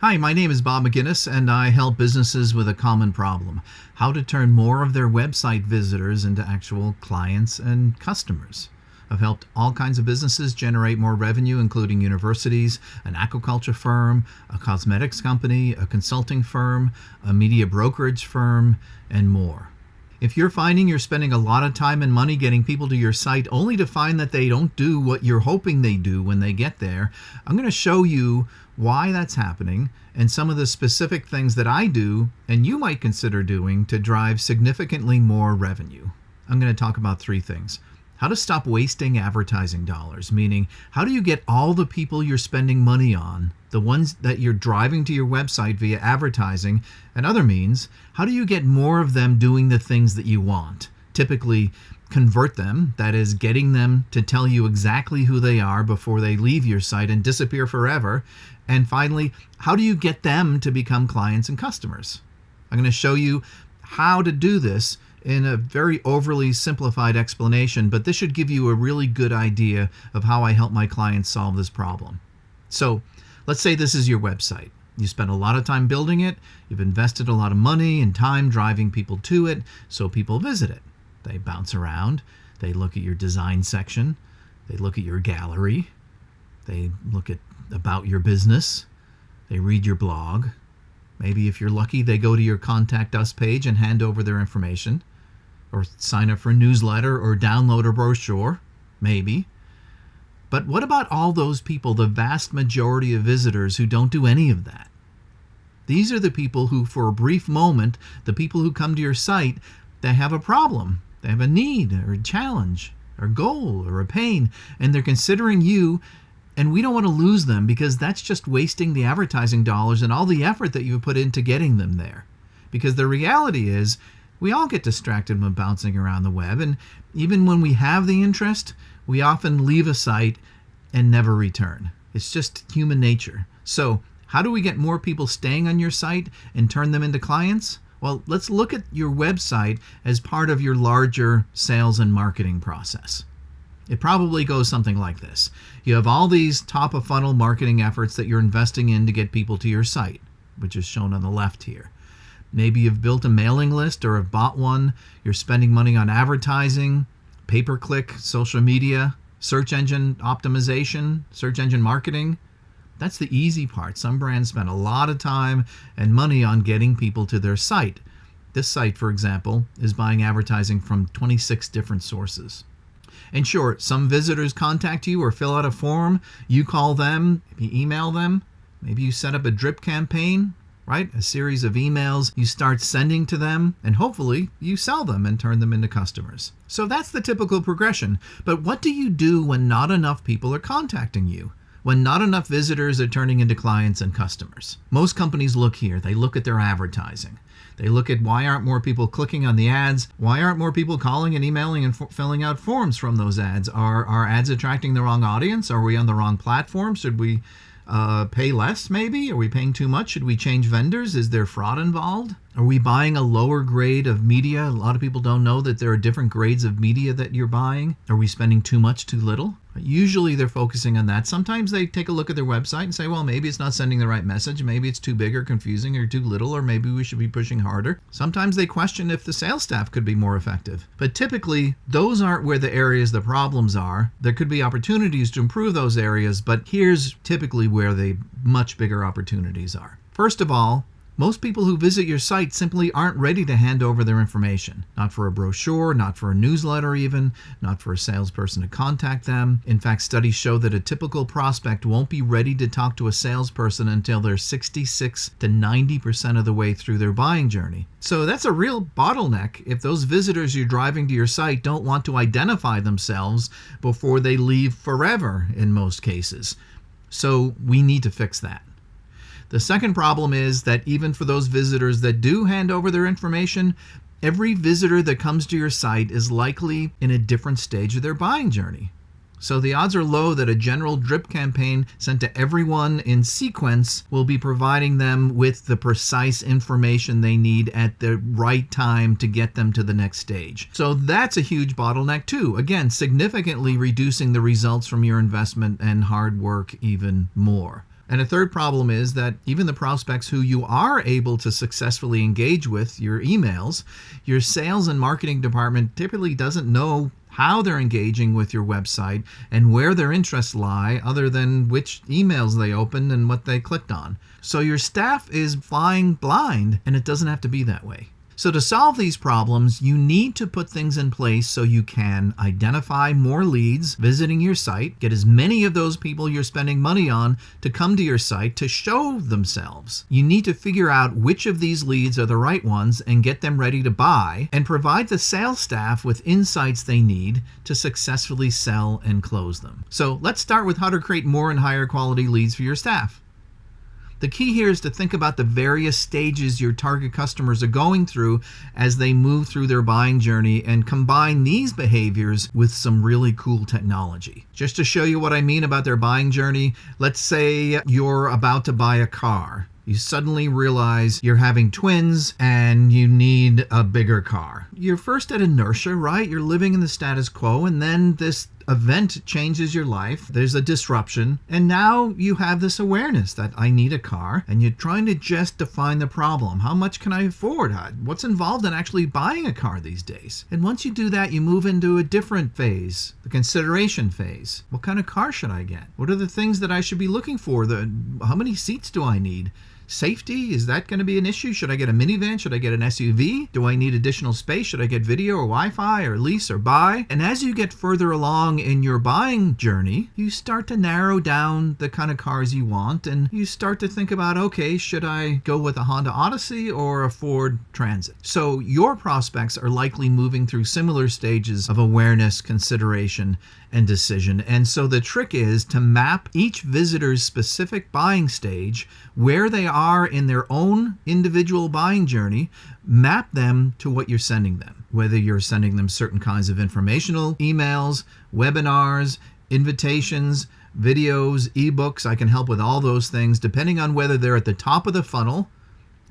Hi, my name is Bob McGinnis, and I help businesses with a common problem: how to turn more of their website visitors into actual clients and customers. I've helped all kinds of businesses generate more revenue, including universities, an aquaculture firm, a cosmetics company, a consulting firm, a media brokerage firm, and more. If you're finding you're spending a lot of time and money getting people to your site only to find that they don't do what you're hoping they do when they get there, I'm going to show you why that's happening and some of the specific things that I do and you might consider doing to drive significantly more revenue. I'm going to talk about three things. How to stop wasting advertising dollars, meaning how do you get all the people you're spending money on, the ones that you're driving to your website via advertising and other means, how do you get more of them doing the things that you want? Typically, convert them, that is, getting them to tell you exactly who they are before they leave your site and disappear forever. And finally, how do you get them to become clients and customers? I'm going to show you how to do this in a very overly simplified explanation, but this should give you a really good idea of how I help my clients solve this problem. So let's say this is your website. You spent a lot of time building it. You've invested a lot of money and time driving people to it, so people visit it. They bounce around. They look at your design section. They look at your gallery. They look at about your business. They read your blog. Maybe if you're lucky, they go to your Contact Us page and hand over their information, or sign up for a newsletter or download a brochure, maybe. But what about all those people, the vast majority of visitors who don't do any of that? These are the people who, for a brief moment, the people who come to your site, they have a problem. They have a need or a challenge or a goal or a pain, and they're considering you, and we don't want to lose them because that's just wasting the advertising dollars and all the effort that you've put into getting them there. Because the reality is, we all get distracted when bouncing around the web, and even when we have the interest, we often leave a site and never return. It's just human nature. So how do we get more people staying on your site and turn them into clients? Well, let's look at your website as part of your larger sales and marketing process. It probably goes something like this. You have all these top-of-funnel marketing efforts that you're investing in to get people to your site, which is shown on the left here. Maybe you've built a mailing list or have bought one. You're spending money on advertising, pay-per-click, social media, search engine optimization, search engine marketing. That's the easy part. Some brands spend a lot of time and money on getting people to their site. This site, for example, is buying advertising from 26 different sources. And sure, some visitors contact you or fill out a form. You call them, maybe email them. Maybe you set up a drip campaign, right? A series of emails you start sending to them, and hopefully you sell them and turn them into customers. So that's the typical progression. But what do you do when not enough people are contacting you? When not enough visitors are turning into clients and customers? Most companies look here. They look at their advertising. They look at why aren't more people clicking on the ads? Why aren't more people calling and emailing and filling out forms from those ads? Are ads attracting the wrong audience? Are we on the wrong platform? Should we pay less maybe? Are we paying too much? Should we change vendors? Is there fraud involved? Are we buying a lower grade of media? A lot of people don't know that there are different grades of media that you're buying. Are we spending too much, too little? Usually they're focusing on that. Sometimes they take a look at their website and say, well, maybe it's not sending the right message. Maybe it's too big or confusing or too little, or maybe we should be pushing harder. Sometimes they question if the sales staff could be more effective. But typically, those aren't where the areas the problems are. There could be opportunities to improve those areas, but here's typically where the much bigger opportunities are. First of all, most people who visit your site simply aren't ready to hand over their information. Not for a brochure, not for a newsletter even, not for a salesperson to contact them. In fact, studies show that a typical prospect won't be ready to talk to a salesperson until they're 66 to 90% of the way through their buying journey. So that's a real bottleneck if those visitors you're driving to your site don't want to identify themselves before they leave forever in most cases. So we need to fix that. The second problem is that even for those visitors that do hand over their information, every visitor that comes to your site is likely in a different stage of their buying journey. So the odds are low that a general drip campaign sent to everyone in sequence will be providing them with the precise information they need at the right time to get them to the next stage. So that's a huge bottleneck too. Again, significantly reducing the results from your investment and hard work even more. And a third problem is that even the prospects who you are able to successfully engage with your emails, your sales and marketing department typically doesn't know how they're engaging with your website and where their interests lie, other than which emails they opened and what they clicked on. So your staff is flying blind, and it doesn't have to be that way. So to solve these problems, you need to put things in place so you can identify more leads visiting your site, get as many of those people you're spending money on to come to your site to show themselves. You need to figure out which of these leads are the right ones and get them ready to buy, and provide the sales staff with insights they need to successfully sell and close them. So let's start with how to create more and higher quality leads for your staff. The key here is to think about the various stages your target customers are going through as they move through their buying journey, and combine these behaviors with some really cool technology. Just to show you what I mean about their buying journey, let's say you're about to buy a car. You suddenly realize you're having twins and you need a bigger car. You're first at inertia, right? You're living in the status quo, and then this event changes your life. There's a disruption, and now you have this awareness that I need a car, and you're trying to just define the problem. How much can I afford? What's involved in actually buying a car these days? And once you do that, you move into a different phase, the consideration phase. What kind of car should I get? What are the things that I should be looking for? How many seats do I need? Safety, is that going to be an issue? Should I get a minivan? Should I get an SUV? Do I need additional space? Should I get video or Wi-Fi or lease or buy? And as you get further along in your buying journey, you start to narrow down the kind of cars you want, and you start to think about, okay, should I go with a Honda Odyssey or a Ford Transit? So your prospects are likely moving through similar stages of awareness, consideration, and decision. And so the trick is to map each visitor's specific buying stage, where they are in their own individual buying journey, map them to what you're sending them. Whether you're sending them certain kinds of informational emails, webinars, invitations, videos, ebooks, I can help with all those things, depending on whether they're at the top of the funnel,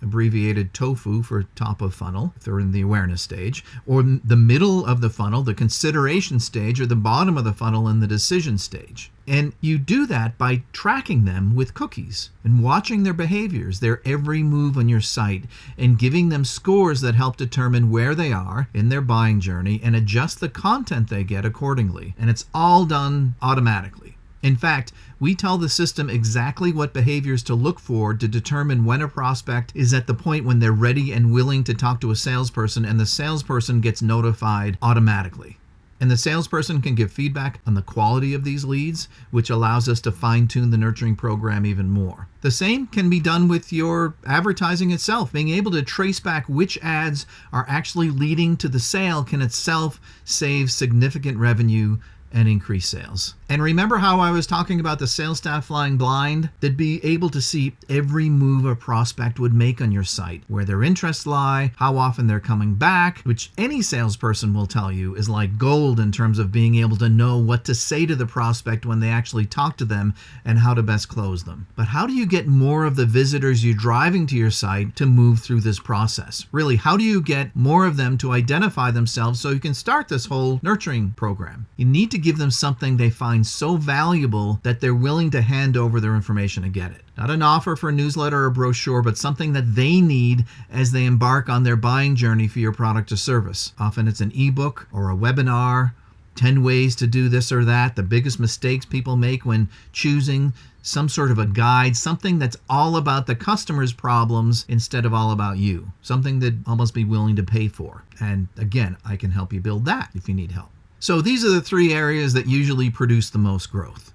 abbreviated TOFU for top of funnel, if they're in the awareness stage, or the middle of the funnel, the consideration stage, or the bottom of the funnel in the decision stage. And you do that by tracking them with cookies and watching their behaviors, their every move on your site, and giving them scores that help determine where they are in their buying journey and adjust the content they get accordingly. And it's all done automatically. In fact, we tell the system exactly what behaviors to look for to determine when a prospect is at the point when they're ready and willing to talk to a salesperson, and the salesperson gets notified automatically. And the salesperson can give feedback on the quality of these leads, which allows us to fine-tune the nurturing program even more. The same can be done with your advertising itself. Being able to trace back which ads are actually leading to the sale can itself save significant revenue and increase sales. And remember how I was talking about the sales staff flying blind? They'd be able to see every move a prospect would make on your site, where their interests lie, how often they're coming back, which any salesperson will tell you is like gold in terms of being able to know what to say to the prospect when they actually talk to them and how to best close them. But how do you get more of the visitors you're driving to your site to move through this process? Really, how do you get more of them to identify themselves so you can start this whole nurturing program? You need to give them something they find so valuable that they're willing to hand over their information to get it. Not an offer for a newsletter or a brochure, but something that they need as they embark on their buying journey for your product or service. Often it's an ebook or a webinar, 10 ways to do this or that, the biggest mistakes people make when choosing some sort of a guide, something that's all about the customer's problems instead of all about you, something that I'll almost be willing to pay for. And again, I can help you build that if you need help. So these are the three areas that usually produce the most growth.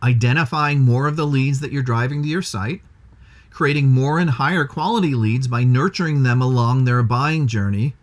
Identifying more of the leads that you're driving to your site, creating more and higher quality leads by nurturing them along their buying journey,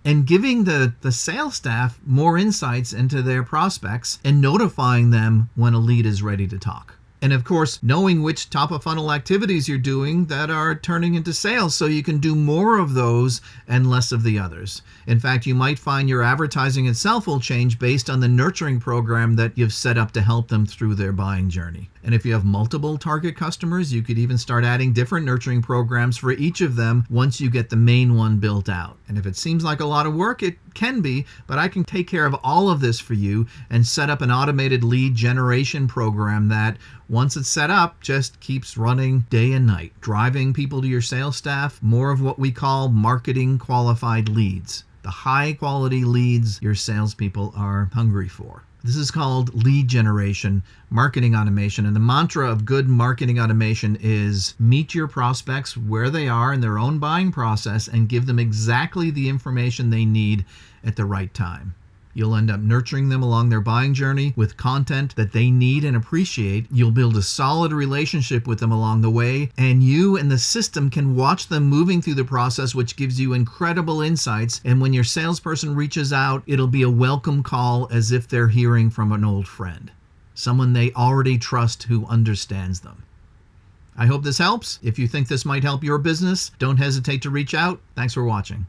and giving the sales staff more insights into their prospects and notifying them when a lead is ready to talk. And of course, knowing which top of funnel activities you're doing that are turning into sales so you can do more of those and less of the others. In fact, you might find your advertising itself will change based on the nurturing program that you've set up to help them through their buying journey. And if you have multiple target customers, you could even start adding different nurturing programs for each of them once you get the main one built out. And if it seems like a lot of work, it It can be, but I can take care of all of this for you and set up an automated lead generation program that, once it's set up, just keeps running day and night, driving people to your sales staff, more of what we call marketing qualified leads, the high quality leads your salespeople are hungry for. This is called lead generation, marketing automation. And the mantra of good marketing automation is meet your prospects where they are in their own buying process and give them exactly the information they need at the right time. You'll end up nurturing them along their buying journey with content that they need and appreciate. You'll build a solid relationship with them along the way, and you and the system can watch them moving through the process, which gives you incredible insights. And when your salesperson reaches out, it'll be a welcome call, as if they're hearing from an old friend, someone they already trust who understands them. I hope this helps. If you think this might help your business, don't hesitate to reach out. Thanks for watching.